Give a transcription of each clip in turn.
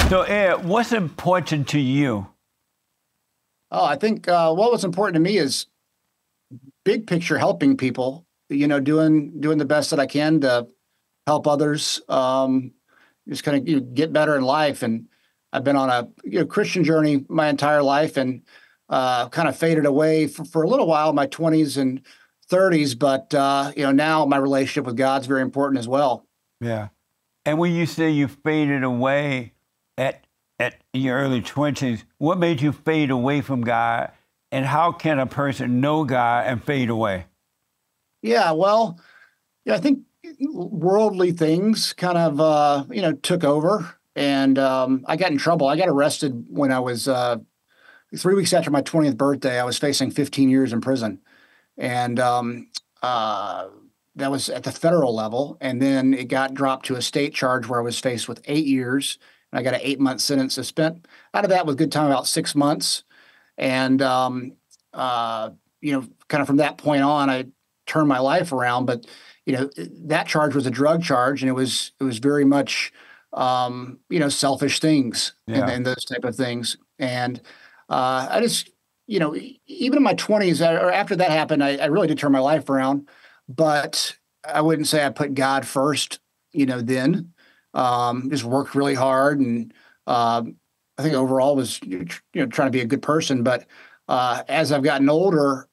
So, Ed, what's important to you? Oh, I think what was important to me is big picture helping people. Doing the best that I can to help others. Just kind of get better in life. And I've been on a Christian journey my entire life, and kind of faded away for a little while in my 20s and 30s. But now my relationship with God's very important as well. Yeah. And when you say you faded away at your early 20s, what made you fade away from God? And how can a person know God and fade away? Yeah, well, I think worldly things kind of took over, and I got in trouble. I got arrested when I was 3 weeks after my 20th birthday. I was facing 15 years in prison, and that was at the federal level. And then it got dropped to a state charge where I was faced with 8 years, and I got an 8-month sentence. I spent out of that with good time about 6 months, and kind of from that point on, I turned my life around. But that charge was a drug charge, and it was very much selfish things, and those type of things. And I just even in my 20s or after that happened, I really did turn my life around. But I wouldn't say I put God first. Then just worked really hard, and I think overall was trying to be a good person. But as I've gotten older,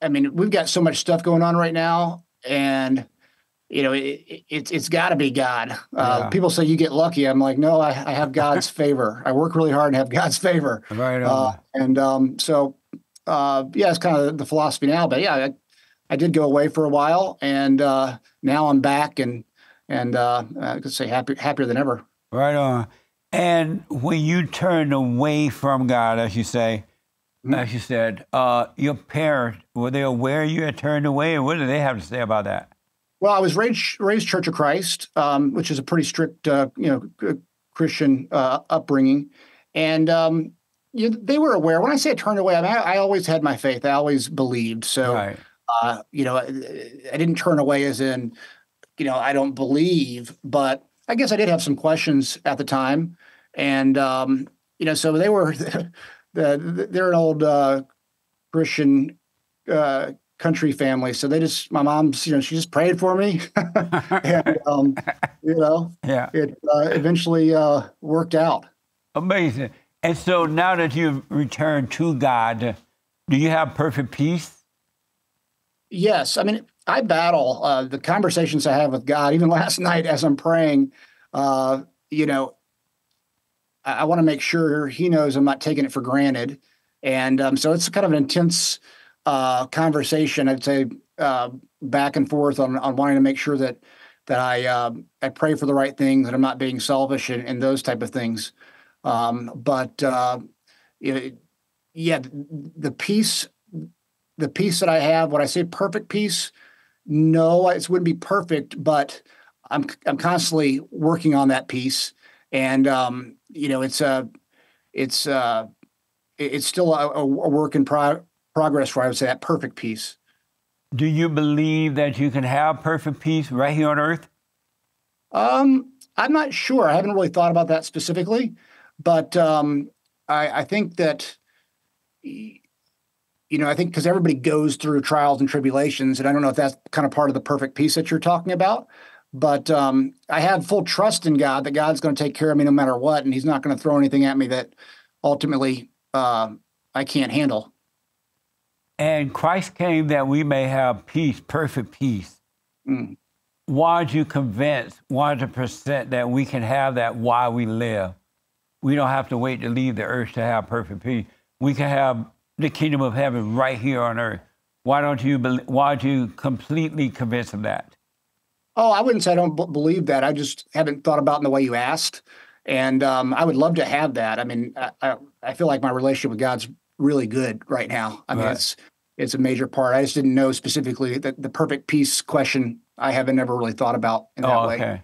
I mean, we've got so much stuff going on right now, and it's got to be God. People say you get lucky. I'm like, no, I have God's favor. I work really hard and have God's favor. Right on. It's kind of the philosophy now. But yeah, I did go away for a while, and now I'm back, and I could say happier than ever. Right on. And when you turned away from God, as you say, as you said, your parents, were they aware you had turned away, and what do they have to say about that? Well, I was raised Church of Christ, which is a pretty strict, Christian upbringing, and they were aware. When I say I turned away, I mean, I always had my faith. I always believed. So, Right. I didn't turn away as in, I don't believe, but I guess I did have some questions at the time, and so they were. They're an old Christian country family, so my mom, she just prayed for me, and Yeah. it eventually worked out. Amazing. And so now that you've returned to God, do you have perfect peace? Yes, I mean, I battle the conversations I have with God. Even last night, as I'm praying, I want to make sure He knows I'm not taking it for granted. And so it's kind of an intense conversation, I'd say, back and forth on wanting to make sure that I pray for the right things, that I'm not being selfish, and those type of things. The peace that I have, when I say perfect peace, no, it wouldn't be perfect, but I'm constantly working on that peace. And it's still a work in progress, where I would say that perfect peace. Do you believe that you can have perfect peace right here on earth? I'm not sure. I haven't really thought about that specifically, but I think that, I think because everybody goes through trials and tribulations, and I don't know if that's kind of part of the perfect peace that you're talking about. But I have full trust in God, that God's going to take care of me no matter what, and He's not going to throw anything at me that ultimately I can't handle. And Christ came that we may have peace, perfect peace. Why are you convinced 100% that we can have that while we live? We don't have to wait to leave the earth to have perfect peace. We can have the kingdom of heaven right here on earth. Why are you completely convinced of that? Oh, I wouldn't say I don't believe that. I just haven't thought about it in the way you asked. And I would love to have that. I mean, I feel like my relationship with God's really good right now. I mean, Right. it's a major part. I just didn't know specifically that the perfect peace question I haven't never really thought about in that way. Okay.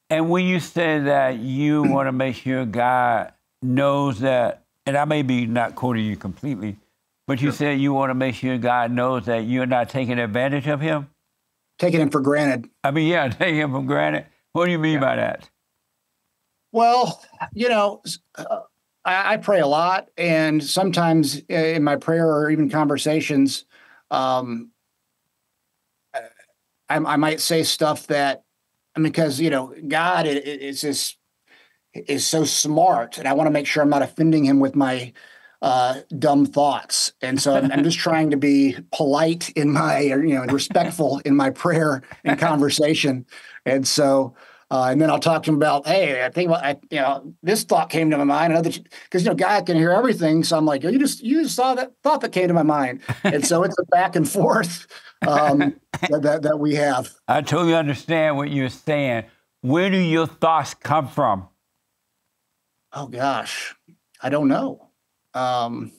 And when you say that you want to make sure God knows that, and I may be not quoting you completely, but you said you want to make sure God knows that you're not taking advantage of Him? Taking Him for granted. I mean, yeah, taking Him for granted. What do you mean by that? Well, I pray a lot, and sometimes in my prayer or even conversations, um, I might say stuff that, I mean, because God is so smart, and I want to make sure I'm not offending him with my dumb thoughts, and so I'm just trying to be polite in my, respectful in my prayer and conversation, and so. And then I'll talk to him about, hey, I think this thought came to my mind. Because God can hear everything, so I'm like, you just saw that thought that came to my mind, and so it's a back and forth that we have. I totally understand what you're saying. Where do your thoughts come from? Oh gosh, I don't know. Um,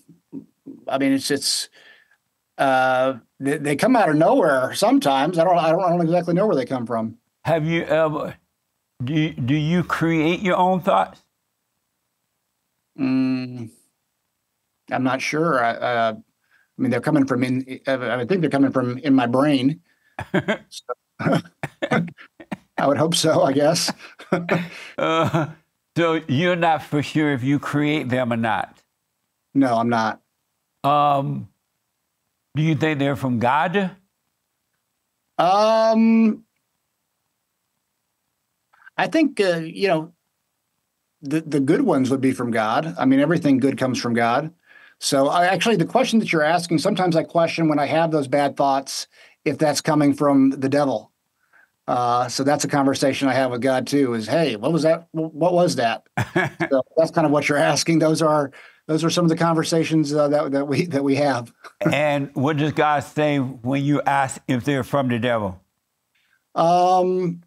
I mean, they come out of nowhere sometimes. I don't exactly know where they come from. Have you ever, do you create your own thoughts? Mm, I'm not sure. I mean, they're coming from I think they're coming from in my brain. So, I would hope so, I guess. uh, so you're not for sure if you create them or not. No, I'm not. Um, do you think they're from God? Um, I think the good ones would be from God. I mean, everything good comes from God. So actually, the question that you're asking, sometimes I question when I have those bad thoughts if that's coming from the devil. So that's a conversation I have with God too. Is, hey, what was that? What was that? So that's kind of what you're asking. Those are some of the conversations that we have. And what does God say when you ask if they're from the devil? Um,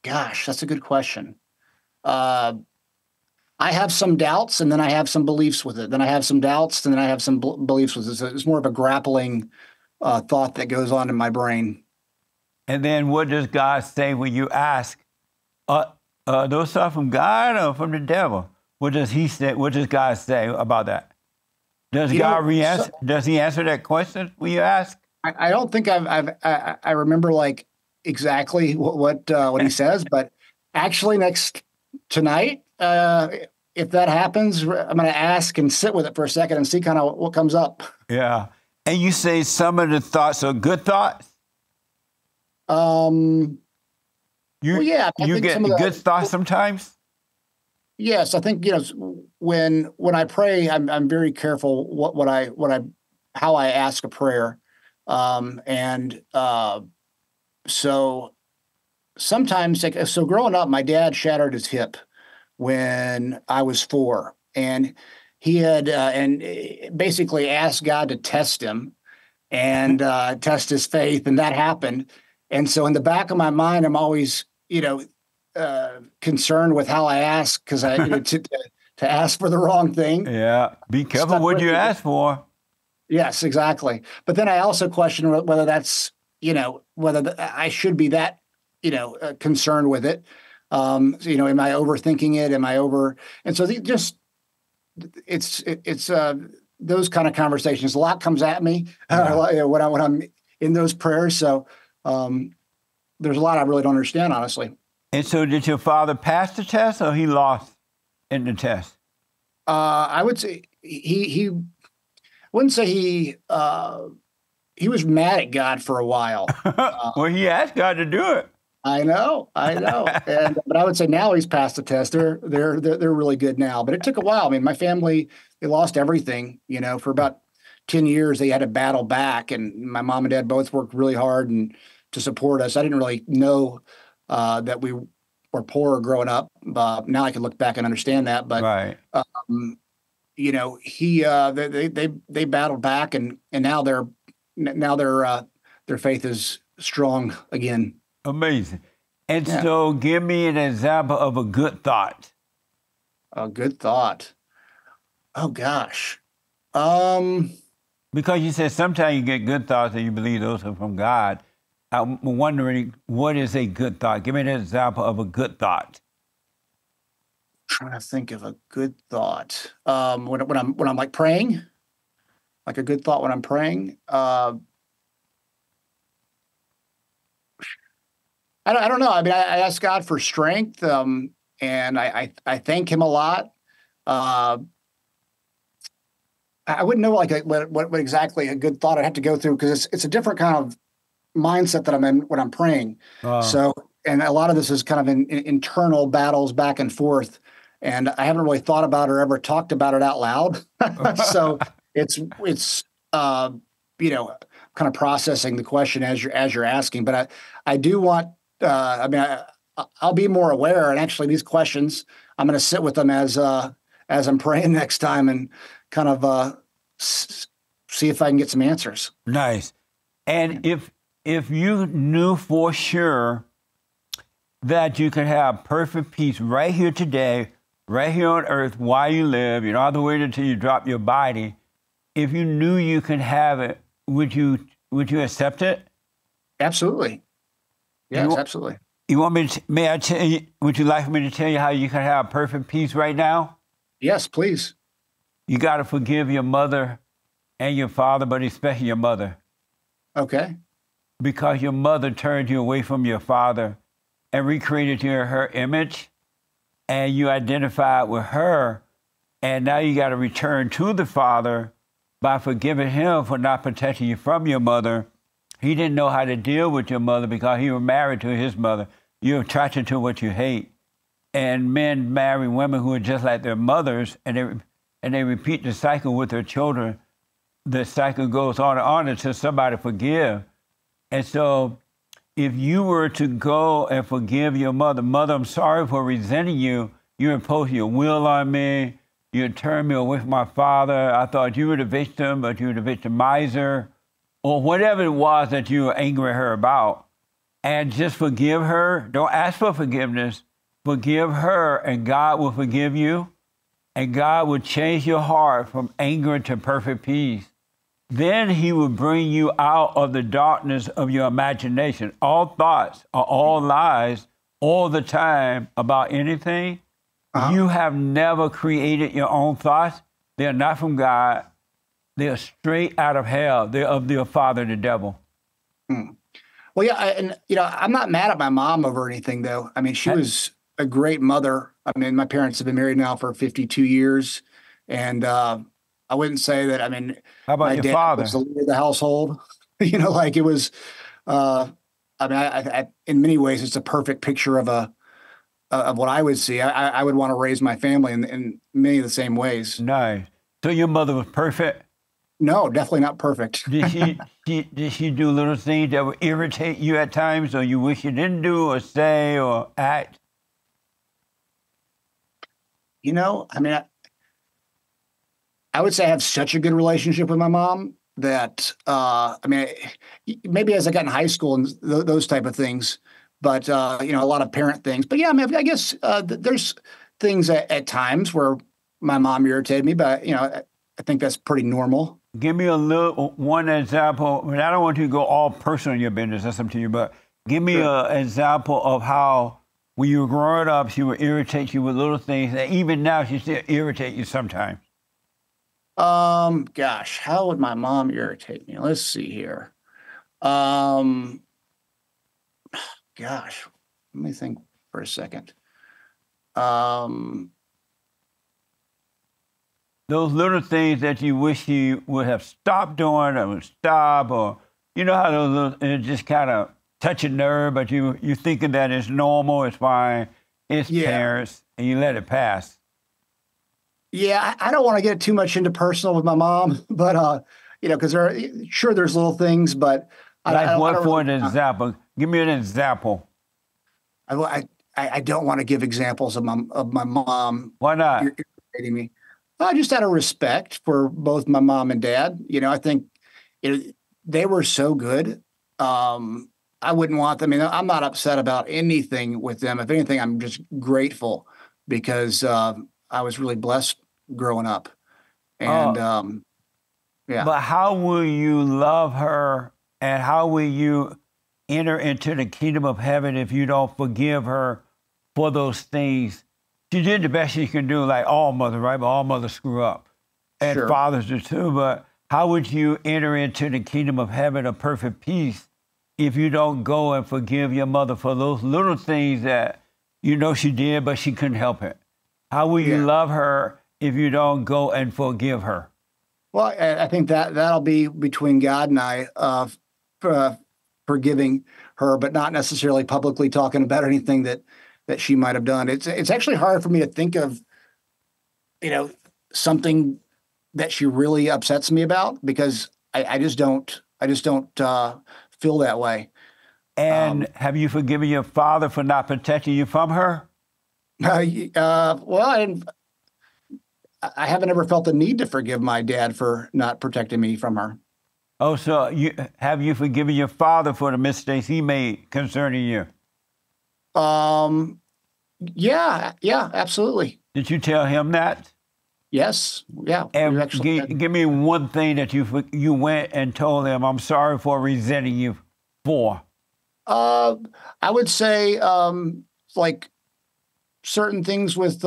Gosh, that's a good question. Uh, I have some doubts, and then I have some beliefs with it. Then I have some doubts, and then I have some beliefs with it. So it's more of a grappling thought that goes on in my brain. And then what does God say when you ask, uh, those are from God or from the devil? What does he say? What does God say about that? Does does he answer that question when you ask? I don't think I remember like exactly what he says, but actually next tonight, if that happens, I'm going to ask and sit with it for a second and see kind of what comes up. Yeah. And you say some of the thoughts are good thoughts? Well, yeah, I You think some of get good the thoughts sometimes? yes, I think when I pray, I'm very careful what I how I ask a prayer, and so sometimes like so growing up, my dad shattered his hip when I was 4, and he had basically asked God to test him and test his faith, and that happened. And so in the back of my mind, I'm always, concerned with how I ask because to ask for the wrong thing Yeah. Be careful stuck what with you me. ask for. Yes, exactly. But then I also question whether that's, whether I should be that, concerned with it. Am I overthinking it? Am I over? And so just it's those kind of conversations. A lot comes at me Yeah. when I'm in those prayers. So there's a lot I really don't understand, honestly. And so did your father pass the test or he lost in the test? I would say he wouldn't say he was mad at God for a while. Uh, Well, he asked God to do it. I know, and but I would say now he's passed the test. They're really good now, but it took a while. I mean, my family they lost everything. For about 10 years they had to battle back, and my mom and dad both worked really hard and to support us. I didn't really know that we were poor growing up. Now I can look back and understand that, but Right. um, he they battled back, and now their faith is strong again. Amazing. And Yeah. so give me an example of a good thought. A good thought. Oh gosh. Um, Because you said sometimes you get good thoughts and you believe those are from God. I'm wondering, what is a good thought? Give me an example of a good thought. Trying to think of a good thought. When I'm like praying, like a good thought when I'm praying. I don't know. I mean, I ask God for strength, and I thank Him a lot. Uh, I wouldn't know like what exactly a good thought I'd have to go through because it's a different kind of mindset that I'm in when I'm praying. Uh, So, and a lot of this is kind of in internal battles back and forth, and I haven't really thought about or ever talked about it out loud. So it's uh, you know, kind of processing the question as you're asking. But I do want. I mean, I'll be more aware, and actually, these questions I'm going to sit with them as I'm praying next time and kind of see if I can get some answers. nice. And if you knew for sure that you could have perfect peace right here today, right here on earth, while you live, you don't have to wait until you drop your body. If you knew you could have it, would you accept it? Absolutely. Yes, absolutely. You want me to, may I tell you, would you like me to tell you how you can have perfect peace right now? Yes, please. You got to forgive your mother and your father, but especially your mother. Okay. Because your mother turned you away from your father and recreated you in her image, and you identified with her, and now you got to return to the father by forgiving him for not protecting you from your mother. He didn't know how to deal with your mother because he was married to his mother. You're attracted to what you hate. And men marry women who are just like their mothers, and they repeat the cycle with their children. The cycle goes on and on until somebody forgive. And so if you were to go and forgive your mother, Mother, I'm sorry for resenting you. You imposed your will on me. You turned me away from my father. I thought you were the victim, but you were the victimizer, or whatever it was that you were angry at her about. And just forgive her. Don't ask for forgiveness. Forgive her, and God will forgive you. And God will change your heart from anger to perfect peace. Then he will bring you out of the darkness of your imagination. All thoughts are all lies all the time about anything. You have never created your own thoughts. They are not from God. They are straight out of hell. They're of your father, the devil. Well, yeah, and I'm not mad at my mom over anything, though. I mean, she was a great mother. I mean, my parents have been married now for 52 years, and I wouldn't say that. I mean, how about my your dad father? was the leader of the household. Like it was. I mean, I in many ways, it's a perfect picture of what I would see. I would want to raise my family in many of the same ways. Nice. So your mother was perfect? No, definitely not perfect. Did she do little things that would irritate you at times, or you wish you didn't do, or say, or act? I mean, I would say I have such a good relationship with my mom that, I mean, maybe as I got in high school and those type of things, but, a lot of parent things. But yeah, I mean, I guess there's things at times where my mom irritated me, but, I think that's pretty normal. Give me one example. I mean, I don't want you to go all personal in your business. That's up to you. But give me an example of how, when you were growing up, she would irritate you with little things, and even now she still irritate you sometimes. Gosh, how would my mom irritate me? Let's see here. Gosh, let me think for a second. Those little things that you wish you would have stopped doing, or would stop, or you know how those little, it just kind of touch a nerve, but you thinking that it's normal, it's fine, it's parents, and you let it pass. Yeah, I don't want to get too much into personal with my mom, but because there's little things, but for an example? Give me an example. I don't want to give examples of my mom. Why not? You're irritating me. Just out of respect for both my mom and dad. I think they were so good. I wouldn't want them. I mean, I'm not upset about anything with them. If anything, I'm just grateful because I was really blessed growing up. And yeah. But how will you love her, and how will you enter into the kingdom of heaven if you don't forgive her for those things? She did the best she can do, like all mothers, right? But all mothers screw up, and fathers do too. But how would you enter into the kingdom of heaven of perfect peace if you don't go and forgive your mother for those little things that you know she did, but she couldn't help it? How will you love her if you don't go and forgive her? Well, I think that'll be between God and I, forgiving her, but not necessarily publicly talking about anything that she might have done. It's actually hard for me to think of, something that she really upsets me about, because I just don't feel that way. And have you forgiven your father for not protecting you from her? Well, I haven't ever felt the need to forgive my dad for not protecting me from her. Oh, so have you forgiven your father for the mistakes he made concerning you? Yeah, absolutely. Did you tell him that? Yes, yeah. And give me one thing that you went and told him, I'm sorry for resenting you for. I would say like certain things with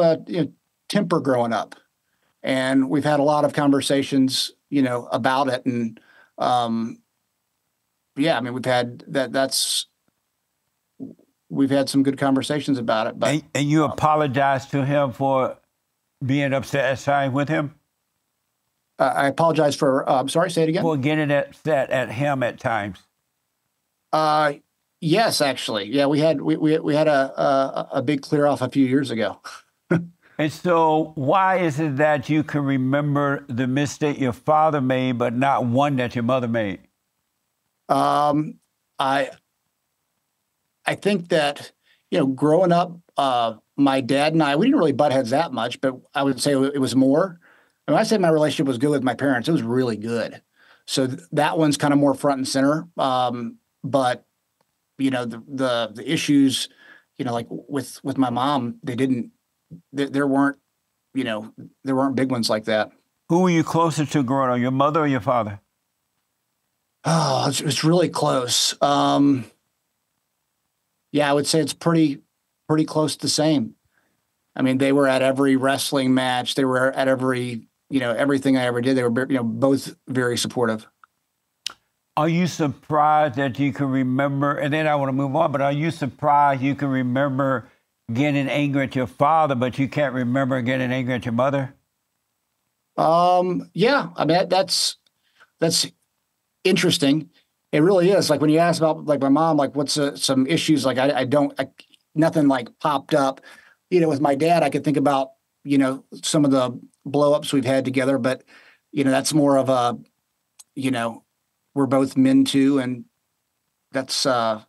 temper growing up, and we've had a lot of conversations, about it, and yeah, I mean, we've had some good conversations about it. But and you apologized to him for being upset at times with him? I apologize for, I'm sorry, say it again? For getting upset at him at times. Yes, actually. Yeah, we had a big clear off a few years ago. And so why is it that you can remember the mistake your father made, but not one that your mother made? I think that, growing up, my dad and we didn't really butt heads that much, but I would say it was more. And when I say my relationship was good with my parents, it was really good. So that one's kind of more front and center. But the issues, like with my mom, there weren't big ones like that. Who were you closer to growing up, your mother or your father? Oh, it's really close. Yeah, I would say it's pretty close to the same. I mean, they were at every wrestling match. They were at every, everything I ever did. They were, both very supportive. Are you surprised that you can remember, and then I want to move on, but are you surprised you can remember getting angry at your father, but you can't remember getting angry at your mother? Yeah, I mean, that's interesting. It really is. Like when you ask about like my mom, like what's some issues, like nothing like popped up. With my dad, I could think about, some of the blow ups we've had together, but, that's more of a, we're both men too. And that's, we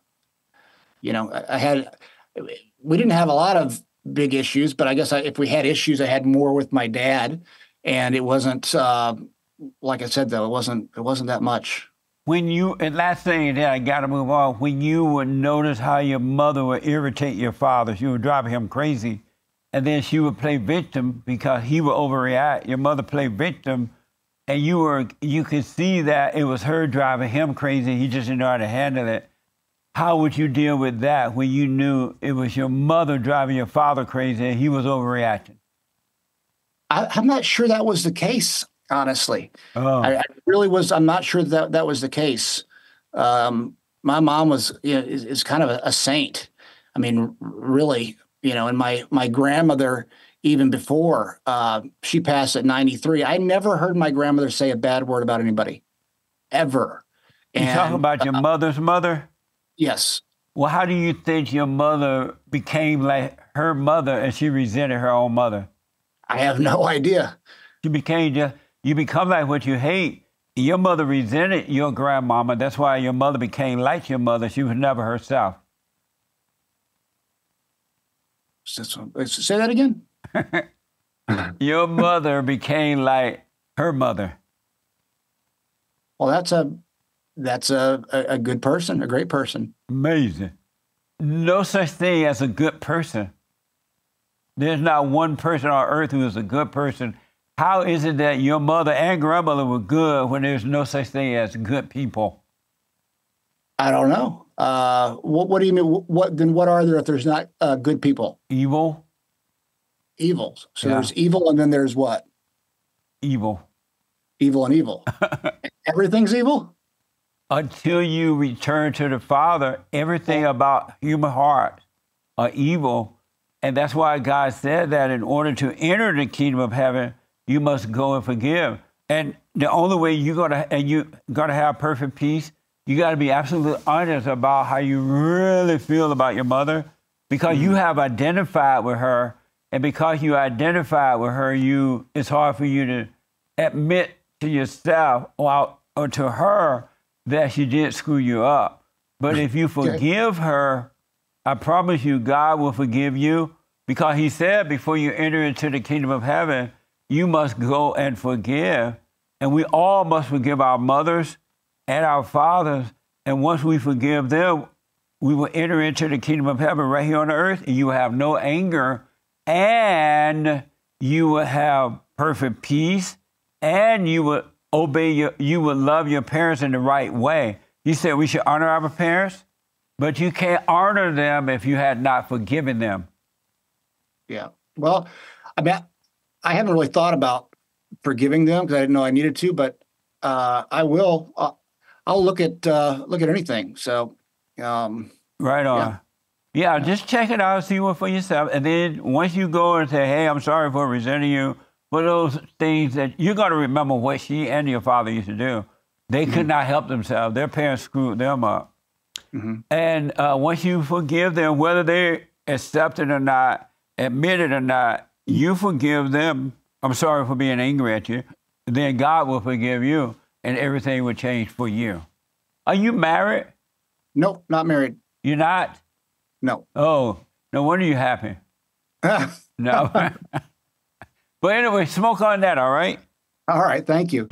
didn't have a lot of big issues, but I guess if we had issues, I had more with my dad, and it wasn't, like I said, though, it wasn't that much. And last thing, then I got to move on. When you would notice how your mother would irritate your father, she would drive him crazy, and then she would play victim because he would overreact. Your mother played victim, and you could see that it was her driving him crazy. He just didn't know how to handle it. How would you deal with that when you knew it was your mother driving your father crazy and he was overreacting? I'm not sure that was the case, honestly. Oh. I really was. I'm not sure that was the case. My mom was, is kind of a saint. I mean, really, and my grandmother, even before she passed at 93, I never heard my grandmother say a bad word about anybody, ever. You talking about your mother's mother? Yes. Well, how do you think your mother became like her mother and she resented her own mother? I have no idea. You become like what you hate. Your mother resented your grandmama. That's why your mother became like your mother. She was never herself. Say that again. Your mother became like her mother. Well, that's a good person, a great person. Amazing. No such thing as a good person. There's not one person on earth who is a good person. How is it that your mother and grandmother were good when there's no such thing as good people? I don't know. What do you mean? What are there if there's not good people? Evil. Evil. So there's evil, and then there's what? Evil. Evil and evil. Everything's evil? until you return to the Father, everything about human heart are evil. And that's why God said that in order to enter the kingdom of heaven, you must go and forgive. And the only way you're gonna have perfect peace, you got to be absolutely honest about how you really feel about your mother, because you have identified with her, and because you identified with her, it's hard for you to admit to yourself or to her that she did screw you up. But if you forgive her, I promise you, God will forgive you, because he said before you enter into the kingdom of heaven, you must go and forgive. And we all must forgive our mothers and our fathers. And once we forgive them, we will enter into the kingdom of heaven right here on the earth, and you will have no anger, and you will have perfect peace, and you will you will love your parents in the right way. You said we should honor our parents, but you can't honor them if you had not forgiven them. Yeah. Well, I mean, I haven't really thought about forgiving them because I didn't know I needed to, but I will. I'll look at anything. So, right on. Yeah, just check it out, see one for yourself, and then once you go and say, "Hey, I'm sorry for resenting you," for those things that you're going to remember what she and your father used to do. They could not help themselves. Their parents screwed them up. And once you forgive them, whether they accept it or not, admit it or not, you forgive them. I'm sorry for being angry at you. Then God will forgive you, and everything will change for you. Are you married? Nope, not married. You're not? No. Oh, no wonder you're happy. No. But anyway, smoke on that, all right? All right, thank you.